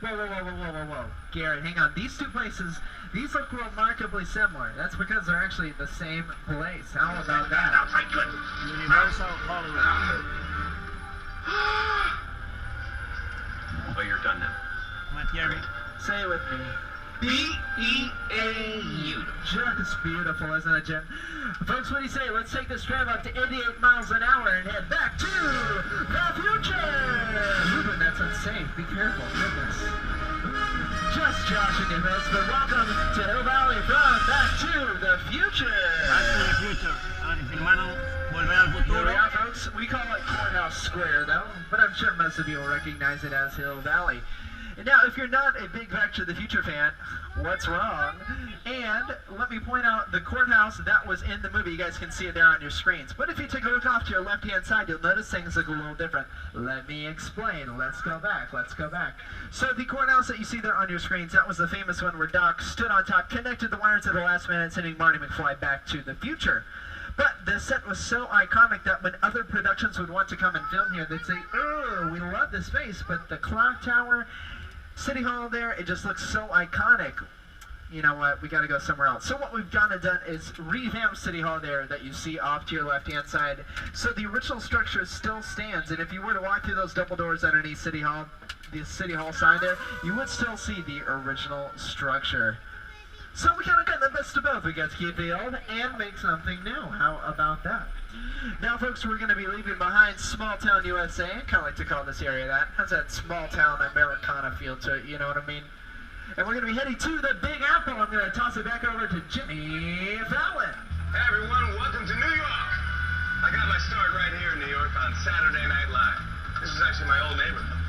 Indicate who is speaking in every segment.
Speaker 1: Whoa. Garrett, hang on. These two places, these look remarkably similar. That's because they're actually the same place. How about that?
Speaker 2: Universal Hollywood.
Speaker 3: Oh, you're done now.
Speaker 2: Thierry.
Speaker 1: Say it with me. B-E-A-U. Just beautiful, isn't it, Jim? Folks, what do you say? Let's take this drive up to 88 miles an hour and head back to the future. Ruben, that's unsafe. Be careful. Goodness. Just joshing your best, but welcome to Hill Valley from Back to the Future.
Speaker 2: Back to the Future. Ahora que filmaron Volver al
Speaker 1: Here
Speaker 2: Futuro.
Speaker 1: we are, folks. We call it Courthouse Square, though, but I'm sure most of you will recognize it as Hill Valley. And now, if you're not a big Back to the Future fan, what's wrong? And let me point out the courthouse that was in the movie. You guys can see it there on your screens. But if you take a look off to your left-hand side, you'll notice things look a little different. Let me explain. Let's go back. So the courthouse that you see there on your screens, that was the famous one where Doc stood on top, connected the wires at the last minute, sending Marty McFly back to the future. But the set was so iconic that when other productions would want to come and film here, they'd say, oh, we love this space, but the clock tower, City Hall there, it just looks so iconic. You know what, we gotta go somewhere else. So what we've gone and done is revamp City Hall there that you see off to your left-hand side. So the original structure still stands, and if you were to walk through those double doors underneath City Hall, the City Hall sign there, you would still see the original structure. So we kind of got the best of both. We got to keep the old and make something new. How about that? Now, folks, we're going to be leaving behind small town USA. I kind of like to call this area that. Has that small town Americana feel to it, you know what I mean? And we're going to be heading to the Big Apple. I'm going to toss it back over to Jimmy Fallon.
Speaker 3: Hey everyone, welcome to New York. I got my start right here in New York on Saturday Night Live. This is actually my old neighborhood.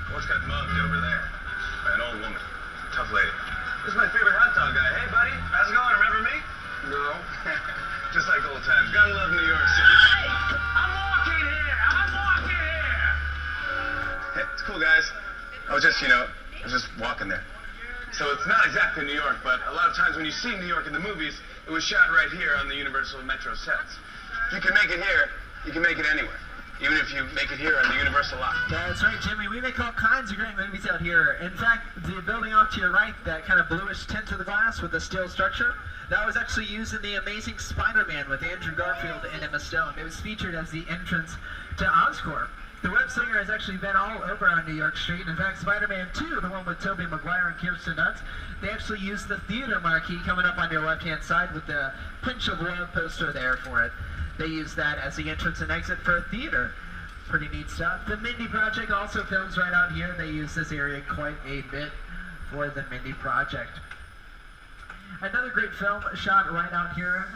Speaker 3: Almost got mugged over there by an old woman. Tough lady. This is my favorite hot dog guy. Hey buddy, how's it going? Remember me? No. Just like old times. Gotta love New York City. Hey, I'm walking here. Hey, it's cool guys. I was just walking there. So it's not exactly New York, but a lot of times when you see New York in the movies, it was shot right here on the Universal Metro sets. If you can make it here, you can make it anywhere. Even if you make it here on the Universal lot.
Speaker 1: That's right, Jimmy. We make all kinds of great movies out here. In fact, the building off to your right, that kind of bluish tint to the glass with the steel structure, that was actually used in The Amazing Spider-Man with Andrew Garfield and Emma Stone. It was featured as the entrance to Oscorp. The web singer has actually been all over on New York Street. In fact, Spider-Man 2, the one with Tobey Maguire and Kirsten Dunst, they actually used the theater marquee coming up on your left-hand side with the Pinch of Love poster there for it. They use that as the entrance and exit for a theater. Pretty neat stuff. The Mindy Project also films right out here. They use this area quite a bit for the Mindy Project. Another great film shot right out here,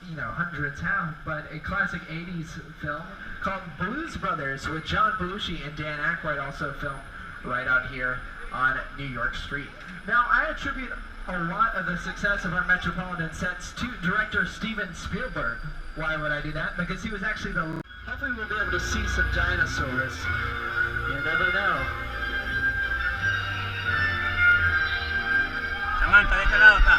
Speaker 1: you know, hundreds have, but a classic 80s film called Blues Brothers with John Belushi and Dan Aykroyd also filmed right out here on New York Street. Now, I attribute a lot of the success of our Metropolitan sets to director Steven Spielberg. Why would I do that? Because he was actually the... Hopefully we'll be able to see some dinosaurs. You never know.
Speaker 2: Samantha, ¿de qué lado está?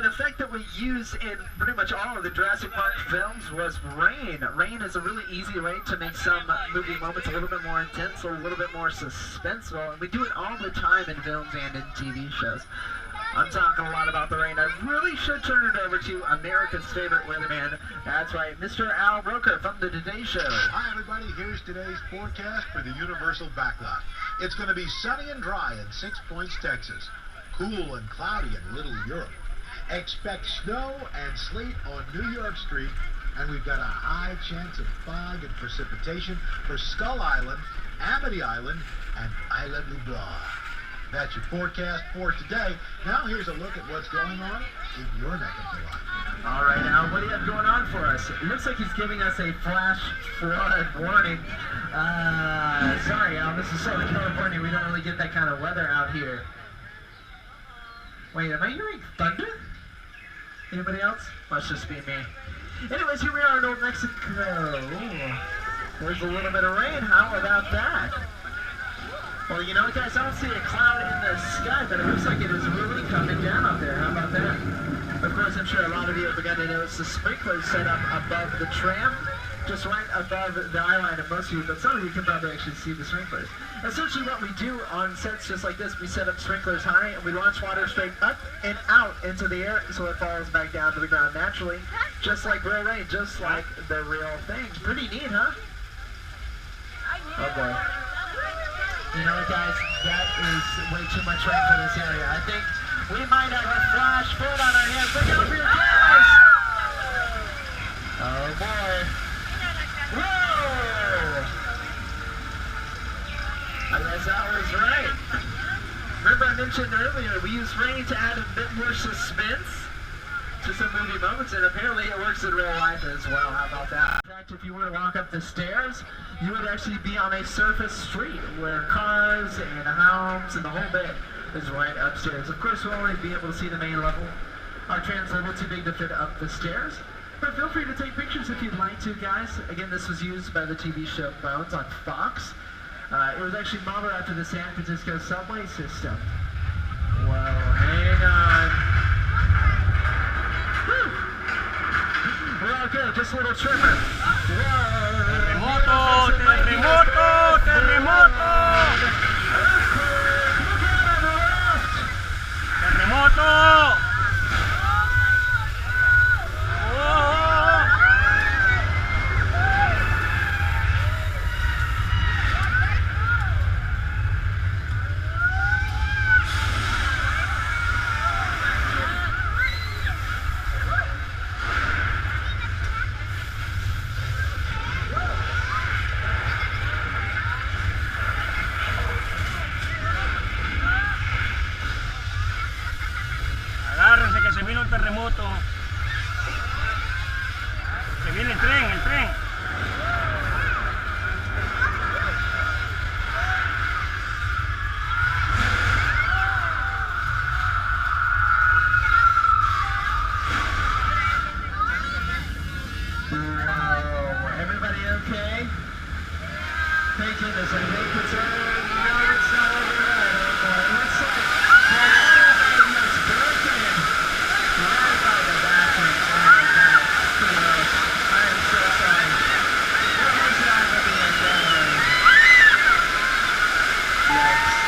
Speaker 1: Effect that we use in pretty much all of the Jurassic Park films was rain. Rain is a really easy way to make some movie moments a little bit more intense or a little bit more suspenseful, and we do it all the time in films and in TV shows. I'm talking a lot about the rain. I really should turn it over to America's favorite weatherman. That's right, Mr. Al Roker from the Today Show.
Speaker 4: Hi everybody, here's today's forecast for the Universal Backlot. It's going to be sunny and dry in 6 Points, Texas. Cool and cloudy in Little Europe. Expect snow and sleet on New York Street, and we've got a high chance of fog and precipitation for Skull Island, Amity Island, and Isla Nublar. That's your forecast for today. Now here's a look at what's going on in your neck of the line.
Speaker 1: All right, Al, what do you have going on for us? It looks like he's giving us a flash flood warning. Sorry, Al, this is Southern California. We don't really get that kind of weather out here. Wait, am I hearing thunder? Anybody else? Must just be me. Anyways, here we are in Old Mexico. There's a little bit of rain. How about that? Well, you know what, guys? I don't see a cloud in the sky, but it looks like it is really coming down out there. How about that? Of course, I'm sure a lot of you have begun to notice the sprinklers set up above the tram, just right above the eye line of most of you, but some of you can probably actually see the sprinklers. Essentially what we do on sets just like this, we set up sprinklers high and we launch water straight up and out into the air so it falls back down to the ground naturally, just like real rain, just like the real thing. Pretty neat, huh? Oh boy. You know what, guys? That is way too much rain for this area. I think we might have a flash flood on our hands. Look out for your cameras! Oh boy. Whoa! I guess that was right. Remember I mentioned earlier, we use rain to add a bit more suspense to some movie moments, and apparently it works in real life as well. How about that? In fact, if you were to walk up the stairs, you would actually be on a surface street where cars and homes and the whole bit is right upstairs. Of course, we'll only be able to see the main level. Our tram's a little too big to fit up the stairs. But feel free to take pictures if you'd like to, guys. Again, this was used by the TV show Bones on Fox. It was actually modeled after the San Francisco subway system. Well, hang on. Whew. We're okay, just a little tremor.
Speaker 2: Terremoto, terremoto, terremoto. Terremoto. Agárrense que se vino un terremoto. Se viene el tren, el tren.
Speaker 1: Everybody okay? Thank goodness. I think it's over. No, it's not over yet. It looks like everything is broken right by the bathroom. Oh my God. I am so sorry. What was that at the end there? Yikes.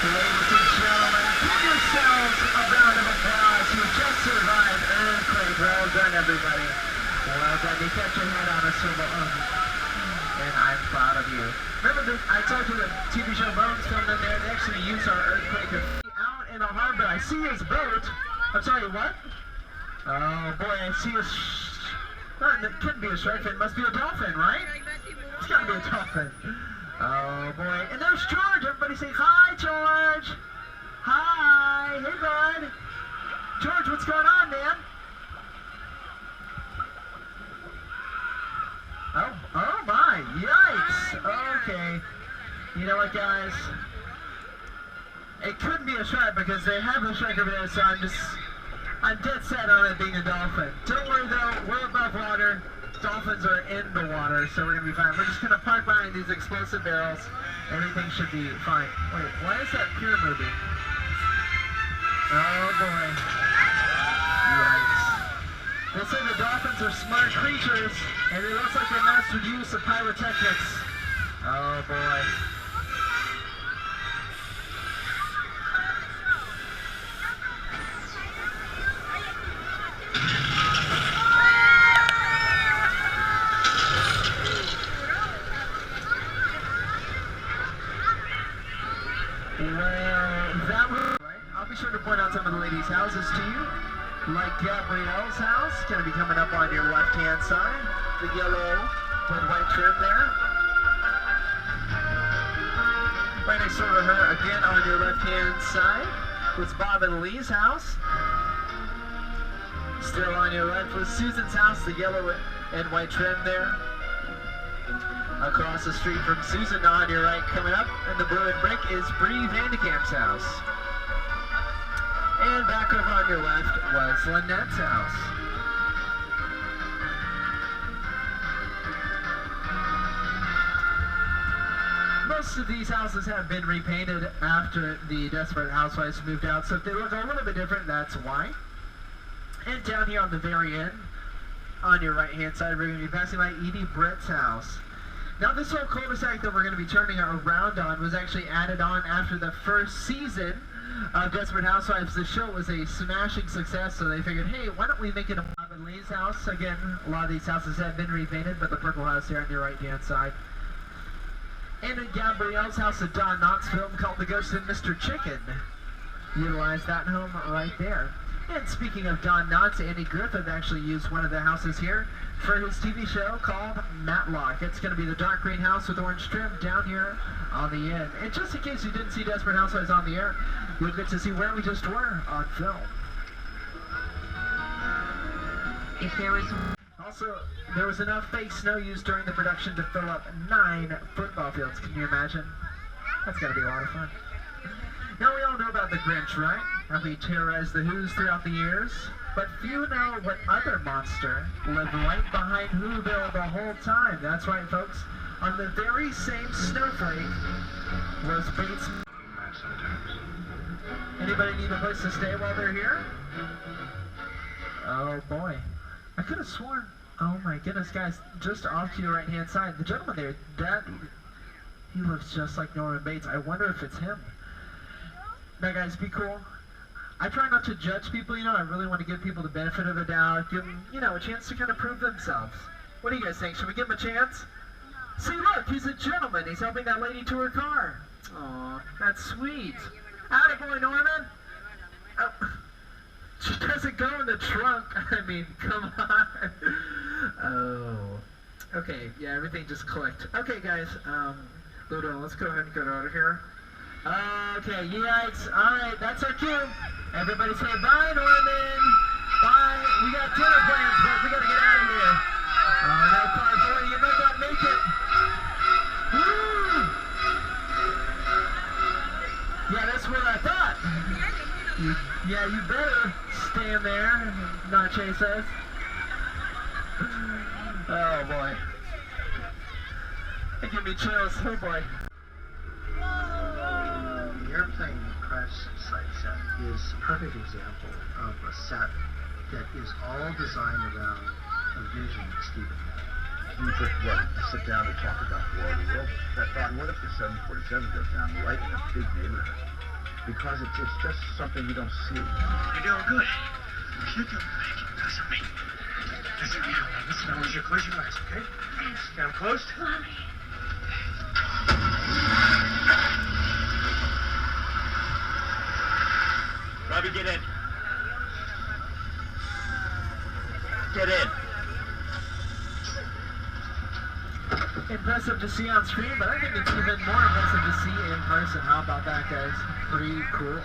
Speaker 1: Ladies and gentlemen, give yourselves a round of applause. You just survived earthquake. Well done, everybody. Well done. You kept your head on a swivel. And I'm proud of you. Remember, I told you the TV show Bones filmed in there. They actually used our earthquake out in the harbor. I see his boat. I'm sorry, what? Oh boy, I see his. It couldn't be a shark fin. It must be a dolphin, right? It's gotta be a dolphin. Oh boy. And there's George. Everybody say hi, George. Hi. Hey, bud. George, what's going on, man? Oh my, yikes! Okay. You know what, guys? It couldn't be a shark because they have a shark over there, so I'm dead set on it being a dolphin. Don't worry though, we're above water. Dolphins are in the water, so we're gonna be fine. We're just gonna park behind these explosive barrels. Everything should be fine. Wait, why is that pier moving? Oh boy. Yikes. They say the dolphins are smart creatures, and it looks like they mastered use of pyrotechnics. Oh boy. Well, that was right. I'll be sure to point out some of the ladies' houses to you. Like Cabrera'S house, going to be coming up on your left-hand side. The yellow with white trim there. Right next door to her, again on your left-hand side, was Bob and Lee's house. Still on your left was Susan's house, the yellow and white trim there. Across the street from Susan on your right coming up, and the blue and brick is Bree Vandekamp's house. And back over on your left was Lynette's house. Most most of these houses have been repainted after the Desperate Housewives moved out, so if they look a little bit different, that's why. And down here on the very end, on your right-hand side, we're going to be passing by Edie Britt's house. Now, this whole cul-de-sac that we're going to be turning around on was actually added on after the first season of Desperate Housewives. The show was a smashing success, so they figured, hey, why don't we make it a Bob Lee's house? Again, a lot of these houses have been repainted, but the purple house here on your right-hand side. And in Cabrera'S house, a Don Knotts film called The Ghost of Mr. Chicken. Utilized that home right there. And speaking of Don Knotts, Andy Griffith actually used one of the houses here for his TV show called Matlock. It's going to be the dark green house with orange trim down here on the end. And just in case you didn't see Desperate Housewives on the air, you'll get to see where we just were on film.
Speaker 5: If there was...
Speaker 1: Also, there was enough fake snow used during the production to fill up 9 football fields. Can you imagine? That's got to be a lot of fun. Now, we all know about the Grinch, right? How he terrorized the Who's throughout the years. But few know what other monster lived right behind Whoville the whole time. That's right, folks. On the very same snowflake was Bates. Anybody need a place to stay while they're here? Oh, boy. I could have sworn... Oh, my goodness, guys. Just off to your right-hand side. The gentleman there, he looks just like Norman Bates. I wonder if it's him. Now, guys, be cool. I try not to judge people, I really want to give people the benefit of the doubt, give them, a chance to kind of prove themselves. What do you guys think? Should we give him a chance? See, look, he's a gentleman. He's helping that lady to her car. Aw, that's sweet. Attaboy, Norman. Oh, she doesn't go in the trunk. I mean, come on. Oh. Okay, yeah, everything just clicked. Okay, guys, Ludo, let's go ahead and get out of here. Okay, yikes. Alright, that's our cue. Everybody say bye, Norman. Bye. We got dinner plans, but we gotta get out of here. Oh, no, car boy, you might not make it. Woo! Yeah, that's what I thought. Yeah, you better stand there, not chase us. Oh, boy. It give me chills. Oh, boy.
Speaker 6: The airplane crash site set is a perfect example of a set that is all designed around a vision that Stephen had.
Speaker 7: We put together to sit down to talk about War of the World. That what if the 747 goes down right in a big neighborhood? Because it's just something you don't see.
Speaker 6: You're doing good. You're doing great. Listen to me. Listen to me. Listen, I want you to close your eyes, okay? Got them closed?
Speaker 2: Robbie, get in. Get in.
Speaker 1: Impressive to see on screen, but I think it's even more impressive to see in person. How about that, guys? Pretty cool.